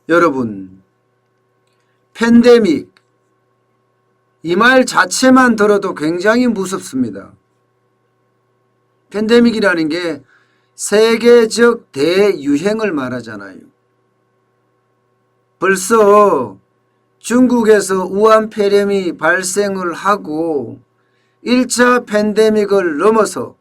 여러분, 팬데믹, 이 말 자체만 들어도 굉장히 무섭습니다. 팬데믹이라는 게 세계적 대유행을 말하잖아요. 벌써 중국에서 우한 폐렴이 발생을 하고 1차 팬데믹을 넘어서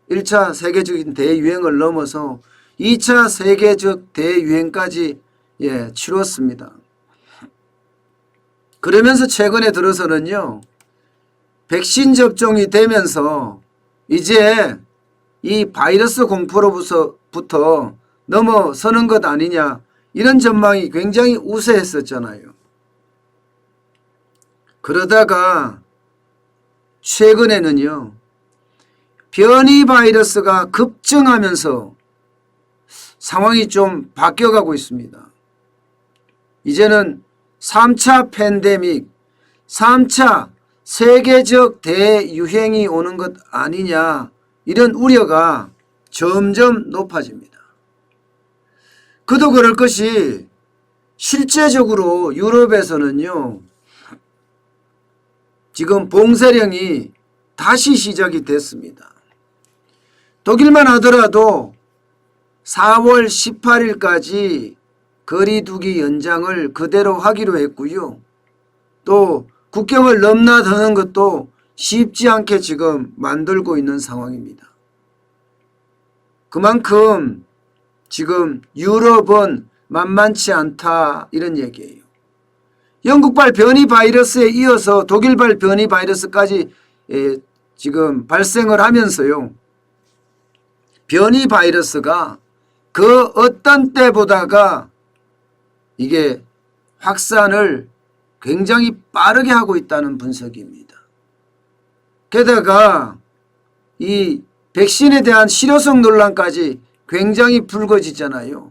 1차 세계적인 대유행을 넘어서 2차 세계적 대유행까지 치렀습니다. 그러면서 최근에 들어서는요, 백신 접종이 되면서 이제 이 바이러스 공포로부터 넘어서는 것 아니냐, 이런 전망이 굉장히 우세했었잖아요. 그러다가 최근에는요, 변이 바이러스가 급증하면서 상황이 좀 바뀌어가고 있습니다. 이제는 3차 팬데믹, 3차 세계적 대유행이 오는 것 아니냐, 이런 우려가 점점 높아집니다. 그도 그럴 것이 실제적으로 유럽에서는요, 지금 봉쇄령이 다시 시작이 됐습니다. 독일만 하더라도 4월 18일까지 거리두기 연장을 그대로 하기로 했고요. 또 국경을 넘나드는 것도 쉽지 않게 지금 만들고 있는 상황입니다. 그만큼 지금 유럽은 만만치 않다, 이런 얘기예요. 영국발 변이 바이러스에 이어서 독일발 변이 바이러스까지 지금 발생을 하면서요, 변이 바이러스가 그 어떤 때보다가 이게 확산을 굉장히 빠르게 하고 있다는 분석입니다. 게다가 이 백신에 대한 실효성 논란까지 굉장히 불거지잖아요.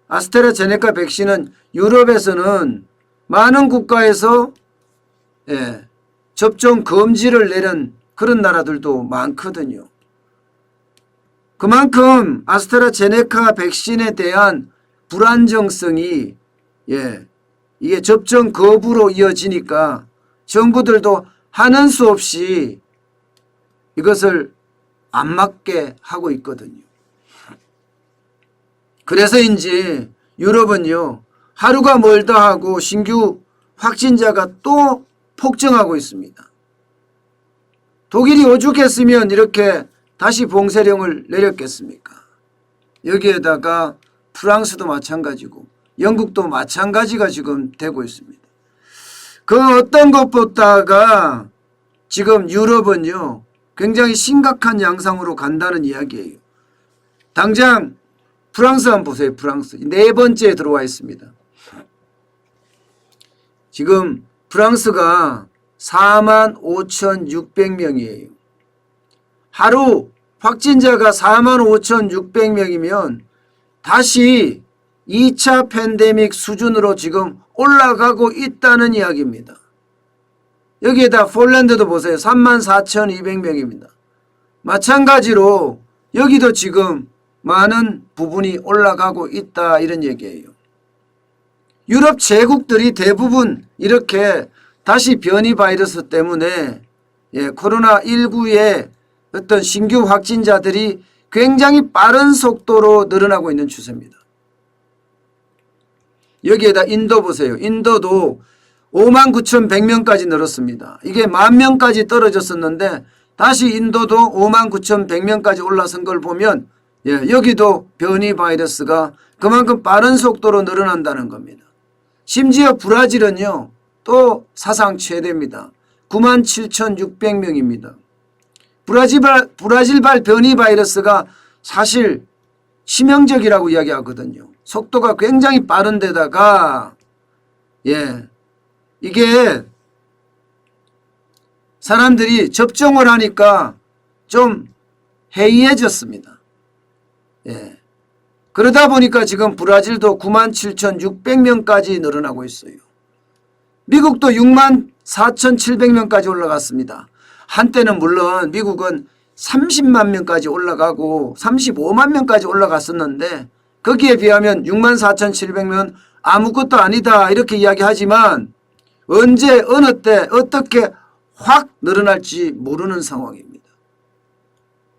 아스트라제네카 백신은 유럽에서는 많은 국가에서 접종 금지를 내린 그런 나라들도 많거든요. 그만큼 아스트라제네카 백신에 대한 불안정성이 이게 접종 거부로 이어지니까 정부들도 하는 수 없이 이것을 안 맞게 하고 있거든요. 그래서인지 유럽은요, 하루가 멀다 하고 신규 확진자가 또 폭증하고 있습니다. 독일이 오죽했으면 이렇게 다시 봉쇄령을 내렸겠습니까? 여기에다가 프랑스도 마찬가지고 영국도 마찬가지가 지금 되고 있습니다. 그 어떤 것보다가 지금 유럽은요, 굉장히 심각한 양상으로 간다는 이야기예요. 당장 프랑스 한번 보세요. 프랑스 네 번째에 들어와 있습니다. 지금 프랑스가 45,600명이에요. 하루 확진자가 45,600명이면 다시 2차 팬데믹 수준으로 지금 올라가고 있다는 이야기입니다. 여기에다 폴란드도 보세요. 34,200명입니다. 마찬가지로 여기도 지금 많은 부분이 올라가고 있다, 이런 얘기예요. 유럽 제국들이 대부분 이렇게 다시 변이 바이러스 때문에 코로나19의 어떤 신규 확진자들이 굉장히 빠른 속도로 늘어나고 있는 추세입니다. 여기에다 인도 보세요. 인도도 59,100명까지 늘었습니다. 이게 10,000명까지 떨어졌었는데 다시 인도도 59,100명까지 올라선 걸 보면 여기도 변이 바이러스가 그만큼 빠른 속도로 늘어난다는 겁니다. 심지어 브라질은요, 또 사상 최대입니다. 97,600명입니다. 브라질발 변이 바이러스가 사실 치명적이라고 이야기하거든요. 속도가 굉장히 빠른 데다가 이게 사람들이 접종을 하니까 좀 해이해졌습니다. 그러다 보니까 지금 브라질도 97,600명까지 늘어나고 있어요. 미국도 64,700명까지 올라갔습니다. 한때는 물론 미국은 30만 명까지 올라가고 35만 명까지 올라갔었는데 거기에 비하면 64,700명 아무것도 아니다 이렇게 이야기하지만 언제 어느 때 어떻게 확 늘어날지 모르는 상황입니다.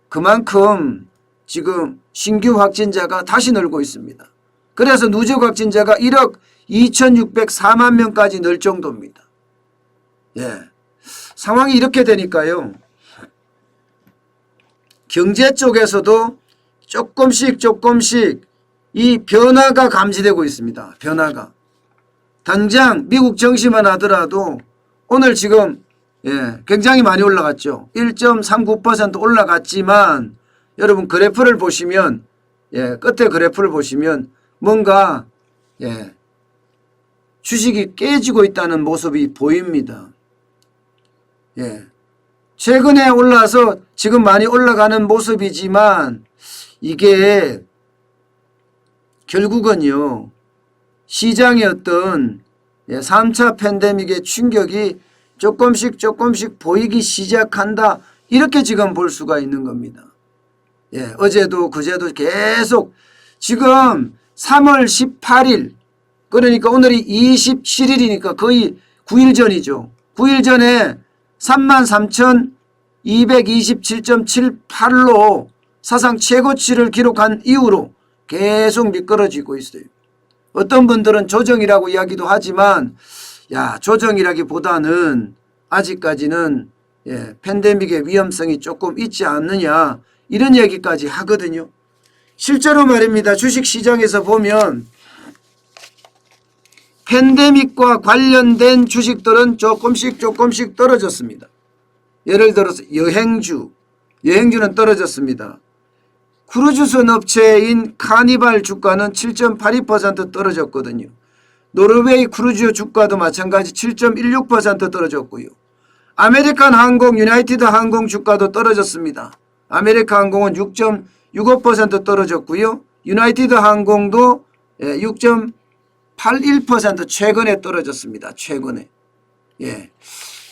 그만큼 지금 신규 확진자가 다시 늘고 있습니다. 그래서 누적 확진자가 1억 2,604만 명까지 늘 정도입니다. 예. 상황이 이렇게 되니까요. 경제 쪽에서도 조금씩 이 변화가 감지되고 있습니다. 변화가. 당장 미국 증시만 하더라도 오늘 지금 굉장히 많이 올라갔죠. 1.39% 올라갔지만 여러분 그래프를 보시면 끝에 그래프를 보시면 뭔가 주식이 깨지고 있다는 모습이 보입니다. 최근에 올라서 지금 많이 올라가는 모습이지만 이게 결국은요. 시장의 어떤 3차 팬데믹의 충격이 조금씩 보이기 시작한다. 이렇게 지금 볼 수가 있는 겁니다. 어제도 그제도 계속 지금 3월 18일 그러니까 오늘이 27일이니까 거의 9일 전이죠. 9일 전에 33,227.78로 사상 최고치를 기록한 이후로 계속 미끄러지고 있어요. 어떤 분들은 조정이라고 이야기도 하지만 조정이라기보다는 아직까지는 팬데믹의 위험성이 조금 있지 않느냐 이런 얘기까지 하거든요. 실제로 말입니다. 주식시장에서 보면 팬데믹과 관련된 주식들은 조금씩 떨어졌습니다. 예를 들어서 여행주는 떨어졌습니다. 크루즈선 업체인 카니발 주가는 7.82% 떨어졌거든요. 노르웨이 크루즈 주가도 마찬가지 7.16% 떨어졌고요. 아메리칸 항공, 유나이티드 항공 주가도 떨어졌습니다. 아메리칸 항공은 6.65% 떨어졌고요. 유나이티드 항공도 6.81% 최근에 떨어졌습니다. 최근에.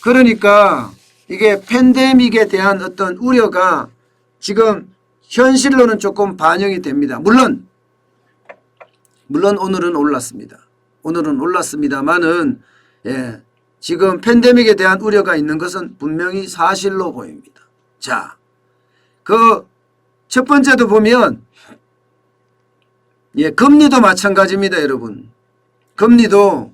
그러니까 이게 팬데믹에 대한 어떤 우려가 지금 현실로는 조금 반영이 됩니다. 물론 오늘은 올랐습니다. 오늘은 올랐습니다만은 지금 팬데믹에 대한 우려가 있는 것은 분명히 사실로 보입니다. 자, 그 첫 번째도 보면 금리도 마찬가지입니다, 여러분. 금리도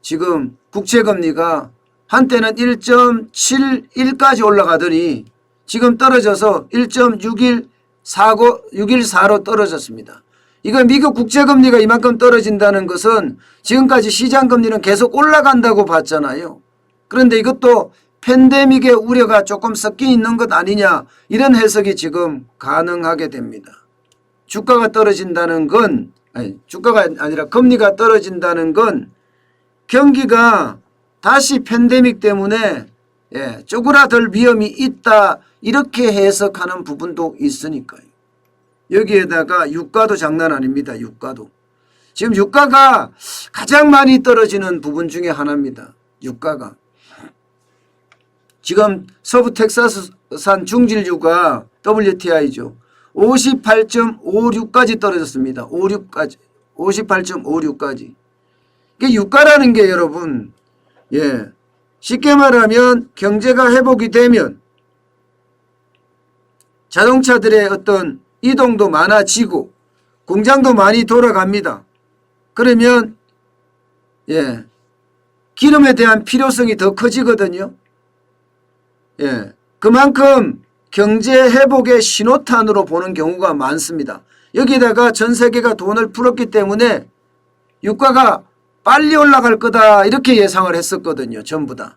지금 국채금리가 한때는 1.71까지 올라가더니 지금 떨어져서 1.6145로 떨어졌습니다. 이거 미국 국채금리가 이만큼 떨어진다는 것은 지금까지 시장금리는 계속 올라간다고 봤잖아요. 그런데 이것도 팬데믹의 우려가 조금 섞여 있는 것 아니냐 이런 해석이 지금 가능하게 됩니다. 주가가 떨어진다는 건 주가가 아니라 금리가 떨어진다는 건 경기가 다시 팬데믹 때문에 쪼그라들 위험이 있다 이렇게 해석하는 부분도 있으니까요. 여기에다가 유가도 장난 아닙니다. 유가도. 지금 유가가 가장 많이 떨어지는 부분 중에 하나입니다. 유가가. 지금 서부 텍사스산 중진유가 WTI죠. 58.56까지 떨어졌습니다. 58.56까지. 이게 유가라는 게 여러분 쉽게 말하면 경제가 회복이 되면 자동차들의 어떤 이동도 많아지고 공장도 많이 돌아갑니다. 그러면 기름에 대한 필요성이 더 커지거든요. 그만큼 경제 회복의 신호탄으로 보는 경우가 많습니다. 여기다가 전 세계가 돈을 풀었기 때문에 유가가 빨리 올라갈 거다 이렇게 예상을 했었거든요. 전부 다.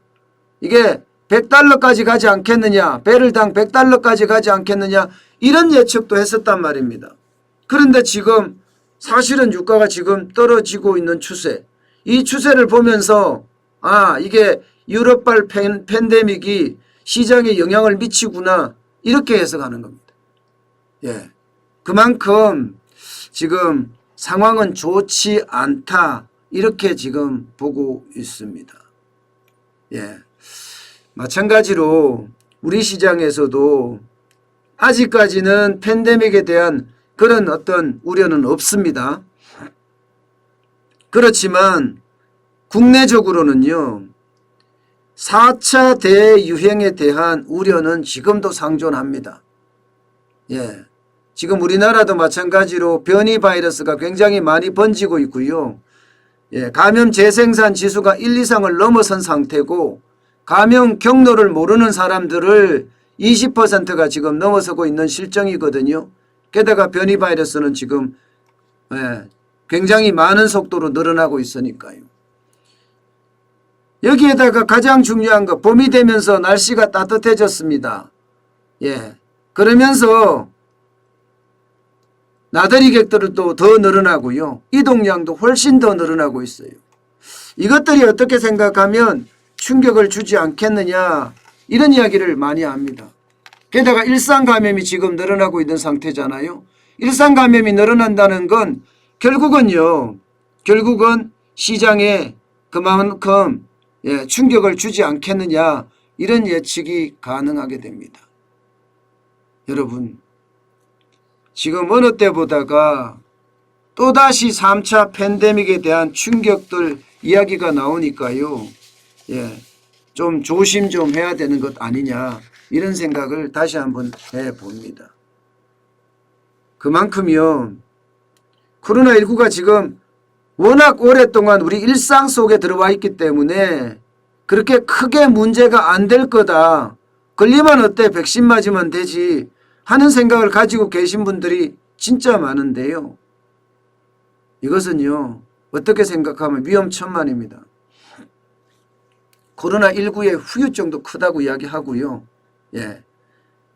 이게 100달러까지 가지 않겠느냐, 배럴당 100달러까지 가지 않겠느냐 이런 예측도 했었단 말입니다. 그런데 지금 사실은 유가가 지금 떨어지고 있는 추세, 이 추세를 보면서 이게 유럽발 팬데믹이 시장에 영향을 미치구나 이렇게 해석하는 겁니다. 그만큼 지금 상황은 좋지 않다 이렇게 지금 보고 있습니다. 마찬가지로 우리 시장에서도 아직까지는 팬데믹에 대한 그런 어떤 우려는 없습니다. 그렇지만 국내적으로는요. 4차 대유행에 대한 우려는 지금도 상존합니다. 예. 지금 우리나라도 마찬가지로 변이 바이러스가 굉장히 많이 번지고 있고요. 예. 감염 재생산 지수가 1 이상을 넘어선 상태고 감염 경로를 모르는 사람들을 20%가 지금 넘어서고 있는 실정이거든요. 게다가 변이 바이러스는 지금 굉장히 많은 속도로 늘어나고 있으니까요. 여기에다가 가장 중요한 거 봄이 되면서 날씨가 따뜻해졌습니다. 예. 그러면서 나들이 객들도 더 늘어나고요. 이동량도 훨씬 더 늘어나고 있어요. 이것들이 어떻게 생각하면 충격을 주지 않겠느냐 이런 이야기를 많이 합니다. 게다가 일상 감염이 지금 늘어나고 있는 상태잖아요. 일상 감염이 늘어난다는 건 결국은 시장에 그만큼 충격을 주지 않겠느냐 이런 예측이 가능하게 됩니다. 여러분 지금 어느 때보다가 또다시 3차 팬데믹에 대한 충격들 이야기가 나오니까요. 좀 조심 좀 해야 되는 것 아니냐 이런 생각을 다시 한번 해봅니다. 그만큼요. 코로나19가 지금 워낙 오랫동안 우리 일상 속에 들어와 있기 때문에 그렇게 크게 문제가 안 될 거다. 걸리면 어때? 백신 맞으면 되지 하는 생각을 가지고 계신 분들이 진짜 많은데요. 이것은요. 어떻게 생각하면 위험천만입니다. 코로나19의 후유증도 크다고 이야기하고요.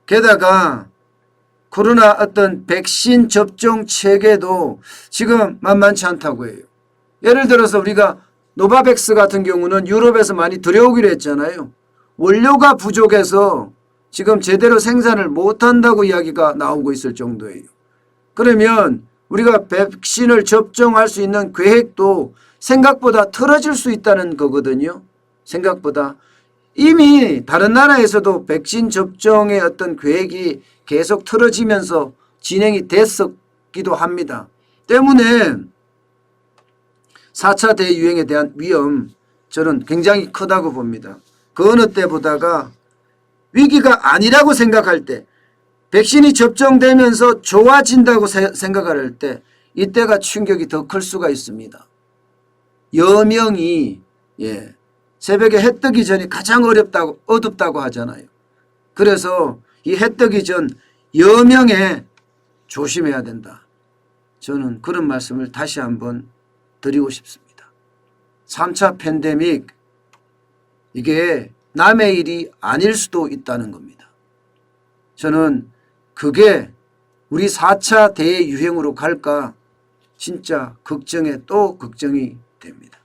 게다가 코로나 어떤 백신 접종 체계도 지금 만만치 않다고 해요. 예를 들어서 우리가 노바백스 같은 경우는 유럽에서 많이 들여오기로 했잖아요. 원료가 부족해서 지금 제대로 생산을 못한다고 이야기가 나오고 있을 정도예요. 그러면 우리가 백신을 접종할 수 있는 계획도 생각보다 틀어질 수 있다는 거거든요. 생각보다. 이미 다른 나라에서도 백신 접종의 어떤 계획이 계속 틀어지면서 진행이 됐었기도 합니다. 때문에 4차 대유행에 대한 위험 저는 굉장히 크다고 봅니다. 그 어느 때보다가 위기가 아니라고 생각할 때 백신이 접종되면서 좋아진다고 생각할 때 이때가 충격이 더 클 수가 있습니다. 여명이 새벽에 해 뜨기 전이 가장 어둡다고 하잖아요. 그래서 이 해 뜨기 전 여명에 조심해야 된다. 저는 그런 말씀을 다시 한번 드리고 싶습니다. 3차 팬데믹 이게 남의 일이 아닐 수도 있다는 겁니다. 저는 그게 우리 4차 대유행으로 갈까 진짜 걱정에 또 걱정이 됩니다.